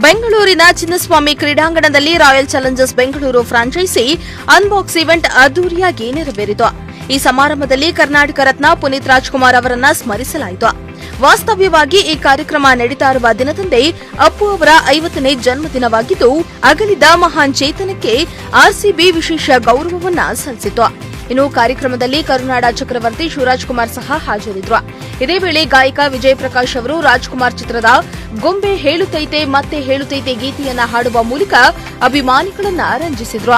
ಬೆಂಗಳೂರಿನ ಚಿನ್ನಸ್ವಾಮಿ ಕ್ರೀಡಾಂಗಣದಲ್ಲಿ Royal Challengers Bengaluru franchise unbox event ಅದ್ದೂರಿಯಾಗಿ ನೆರವೇರಿತು. ಈ ಸಮಾರಂಭದಲ್ಲಿ ಕರ್ನಾಟಕ ರತ್ನ ಪುನೀತ್ ರಾಜ್ಕುಮಾರ್ ಅವರನ್ನ ಸ್ಮರಿಸಲಾಯಿತು. ವಾಸ್ತವ್ಯವಾಗಿ ಈ ಕಾರ್ಯಕ್ರಮ ನಡೀತಾ ಇರುವ ದಿನದಂದೇ ಅಪ್ಪು ಅವರ 50ನೇ ಜನ್ಮದಿನವಾಗಿದ್ದು, ಅಗಲಿದ ಮಹಾನ್ ಚೇತನಕ್ಕೆ ಆರ್ಸಿಬಿ ವಿಶೇಷ ಗೌರವವನ್ನ ಸಲ್ಲಿಸಿತು. ಇನ್ನು ಕಾರ್ಯಕ್ರಮದಲ್ಲಿ ಕರುನಾಡ ಚಕ್ರವರ್ತಿ ಶಿವರಾಜ್ ಕುಮಾರ್ ಸಹ ಹಾಜರಿದ್ದರು. ಇದೇ ವೇಳೆ ಗಾಯಕ ವಿಜಯ್ ಪ್ರಕಾಶ್ ಅವರು ರಾಜ್ಕುಮಾರ್ ಚಿತ್ರದ ಗೊಂಬೆ ಹೇಳುತ್ತೈತೆ ಮತ್ತೆ ಹೇಳುತ್ತೈತೆ ಗೀತೆಯನ್ನ ಹಾಡುವ ಮೂಲಕ ಅಭಿಮಾನಿಗಳನ್ನ ರಂಜಿಸಿದ್ರು.